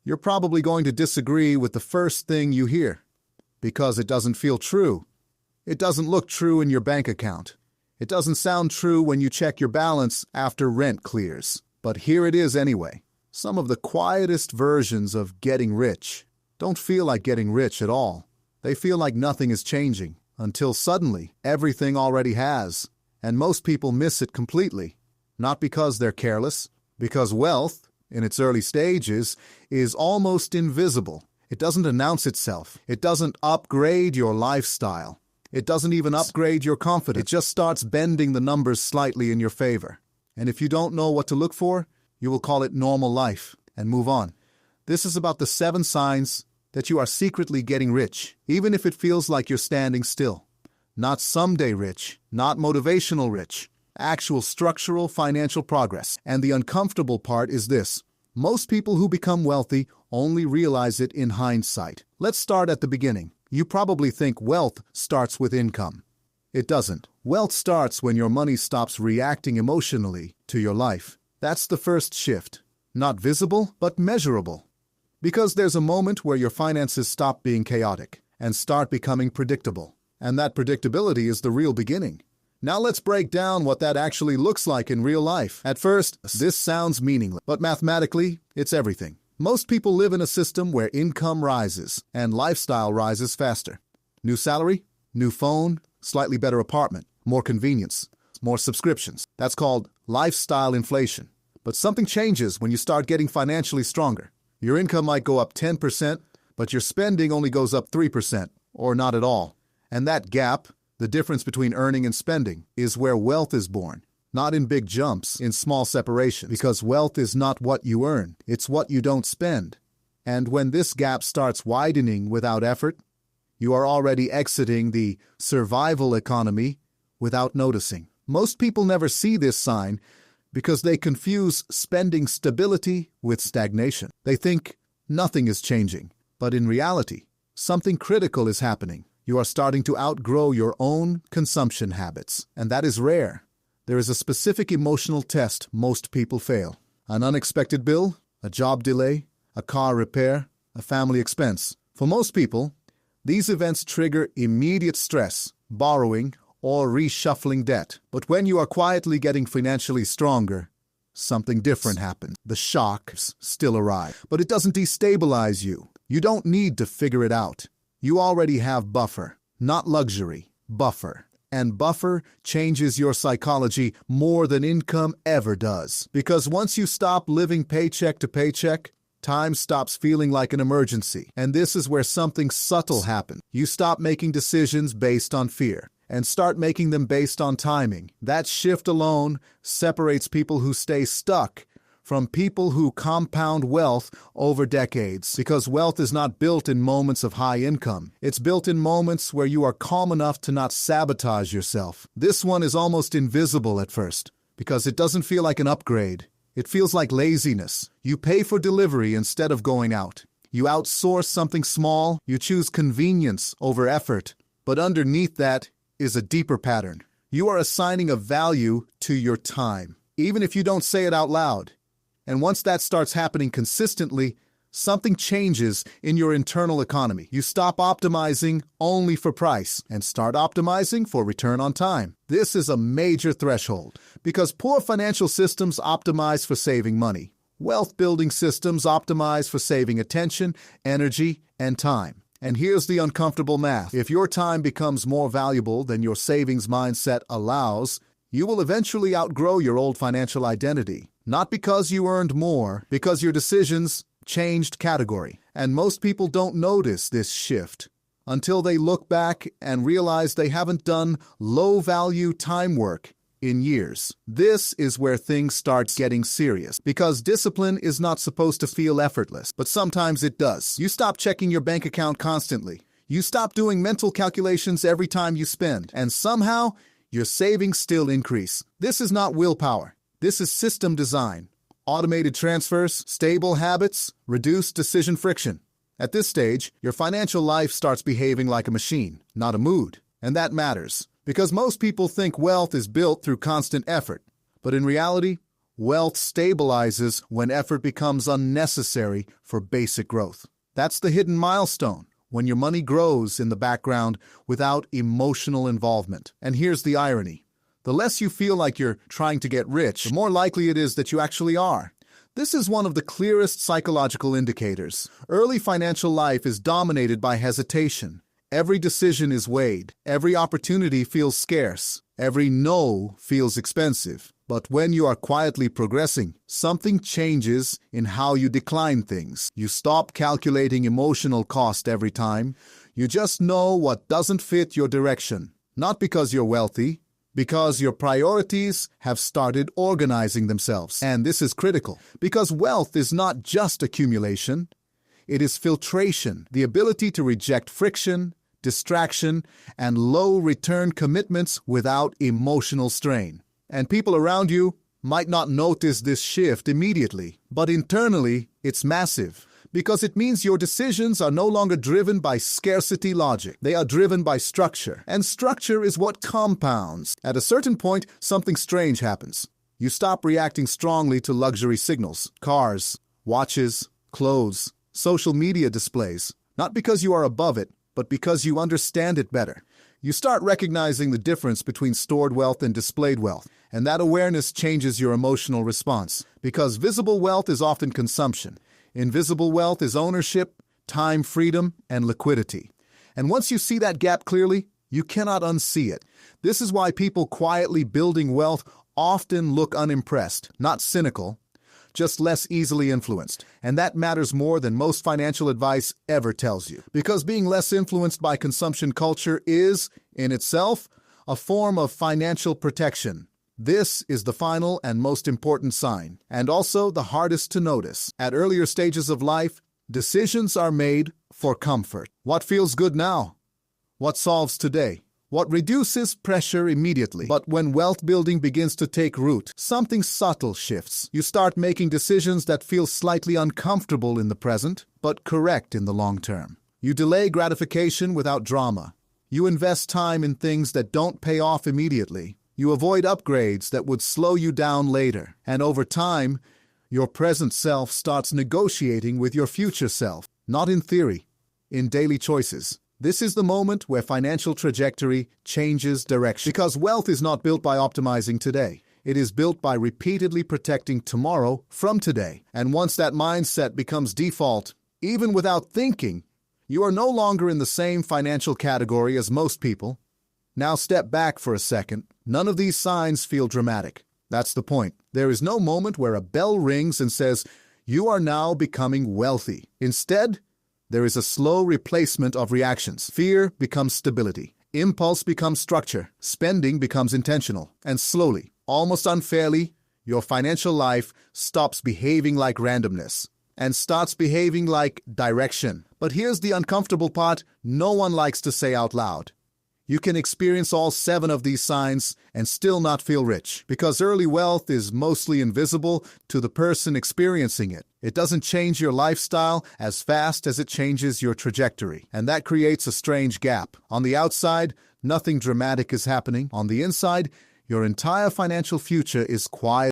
You're probably going to disagree with the first thing you hear, because it doesn't feel true. It doesn't look true in your bank account. It doesn't sound true when you check your balance after rent clears. But here it is anyway. Some of the quietest versions of getting rich don't feel like getting rich at all. They feel like nothing is changing, until suddenly everything already has. And most people miss it completely. Not because they're careless, because wealth, in its early stages, is almost invisible. It doesn't announce itself. It doesn't upgrade your lifestyle. It doesn't even upgrade your confidence. It just starts bending the numbers slightly in your favor. And if you don't know what to look for, you will call it normal life and move on. This is about the 7 signs that you are secretly getting rich, even if it feels like you're standing still. Not someday rich, not motivational rich, actual structural financial progress. And the uncomfortable part is this. Most people who become wealthy only realize it in hindsight. Let's start at the beginning. You probably think wealth starts with income. It doesn't. Wealth starts when your money stops reacting emotionally to your life. That's the first shift. Not visible, but measurable. Because there's a moment where your finances stop being chaotic and start becoming predictable. And that predictability is the real beginning. Now let's break down what that actually looks like in real life. At first, this sounds meaningless, but mathematically, it's everything. Most people live in a system where income rises and lifestyle rises faster. New salary, new phone, slightly better apartment, more convenience, more subscriptions. That's called lifestyle inflation. But something changes when you start getting financially stronger. Your income might go up 10%, but your spending only goes up 3%, or not at all. And that gap, the difference between earning and spending, is where wealth is born. Not in big jumps, in small separations. Because wealth is not what you earn, it's what you don't spend. And when this gap starts widening without effort, you are already exiting the survival economy without noticing. Most people never see this sign because they confuse spending stability with stagnation. They think nothing is changing, but in reality, something critical is happening. You are starting to outgrow your own consumption habits, and that is rare. There is a specific emotional test most people fail. An unexpected bill, a job delay, a car repair, a family expense. For most people, these events trigger immediate stress, borrowing, or reshuffling debt. But when you are quietly getting financially stronger, something different happens. The shocks still arrive, but it doesn't destabilize you. You don't need to figure it out. You already have buffer, not luxury, buffer. And buffer changes your psychology more than income ever does. Because once you stop living paycheck to paycheck, time stops feeling like an emergency. And this is where something subtle happens. You stop making decisions based on fear and start making them based on timing. That shift alone separates people who stay stuck from people who compound wealth over decades. Because wealth is not built in moments of high income. It's built in moments where you are calm enough to not sabotage yourself. This one is almost invisible at first, because it doesn't feel like an upgrade. It feels like laziness. You pay for delivery instead of going out. You outsource something small. You choose convenience over effort. But underneath that is a deeper pattern. You are assigning a value to your time, even if you don't say it out loud. And once that starts happening consistently, something changes in your internal economy. You stop optimizing only for price and start optimizing for return on time. This is a major threshold because poor financial systems optimize for saving money. Wealth-building systems optimize for saving attention, energy, and time. And here's the uncomfortable math. If your time becomes more valuable than your savings mindset allows, you will eventually outgrow your old financial identity. Not because you earned more, because your decisions changed category. And most people don't notice this shift until they look back and realize they haven't done low-value time work in years. This is where things start getting serious, because discipline is not supposed to feel effortless, but sometimes it does. You stop checking your bank account constantly. You stop doing mental calculations every time you spend, and somehow your savings still increase. This is not willpower. This is system design. Automated transfers, stable habits, reduced decision friction. At this stage, your financial life starts behaving like a machine, not a mood. And that matters, because most people think wealth is built through constant effort. But in reality, Wealth stabilizes when effort becomes unnecessary for basic growth. That's the hidden milestone, when your money grows in the background without emotional involvement. And here's the irony. The less you feel like you're trying to get rich, the more likely it is that you actually are. This is one of the clearest psychological indicators. Early financial life is dominated by hesitation. Every decision is weighed. Every opportunity feels scarce. Every no feels expensive. But when you are quietly progressing, something changes in how you decline things. You stop calculating emotional cost every time. You just know what doesn't fit your direction. Not because you're wealthy, because your priorities have started organizing themselves. And this is critical, because wealth is not just accumulation. It is filtration, the ability to reject friction, distraction, and low-return commitments without emotional strain. And people around you might not notice this shift immediately, but internally, it's massive, because it means your decisions are no longer driven by scarcity logic. They are driven by structure, and structure is what compounds. At a certain point, something strange happens. You stop reacting strongly to luxury signals, cars, watches, clothes, social media displays, not because you are above it, but because you understand it better. You start recognizing the difference between stored wealth and displayed wealth, and that awareness changes your emotional response, because visible wealth is often consumption. Invisible wealth is ownership, time, freedom, and liquidity. And once you see that gap clearly, you cannot unsee it. This is why people quietly building wealth often look unimpressed, not cynical, just less easily influenced. And that matters more than most financial advice ever tells you. Because being less influenced by consumption culture is, in itself, a form of financial protection. This is the final and most important sign, and also the hardest to notice. At earlier stages of life, decisions are made for comfort. What feels good now? What solves today? What reduces pressure immediately? But when wealth building begins to take root, something subtle shifts. You start making decisions that feel slightly uncomfortable in the present, but correct in the long term. You delay gratification without drama. You invest time in things that don't pay off immediately. You avoid upgrades that would slow you down later. And over time, your present self starts negotiating with your future self, not in theory, in daily choices. This is the moment where financial trajectory changes direction. Because wealth is not built by optimizing today. It is built by repeatedly protecting tomorrow from today. And once that mindset becomes default, even without thinking, you are no longer in the same financial category as most people. Now step back for a second. None of these signs feel dramatic. That's the point. There is no moment where a bell rings and says, "You are now becoming wealthy." Instead, there is a slow replacement of reactions. Fear becomes stability. Impulse becomes structure. Spending becomes intentional. And slowly, almost unfairly, your financial life stops behaving like randomness and starts behaving like direction. But here's the uncomfortable part no one likes to say out loud. You can experience all 7 of these signs and still not feel rich, because early wealth is mostly invisible to the person experiencing it. It doesn't change your lifestyle as fast as it changes your trajectory, and that creates a strange gap. On the outside, nothing dramatic is happening. On the inside, your entire financial future is quiet.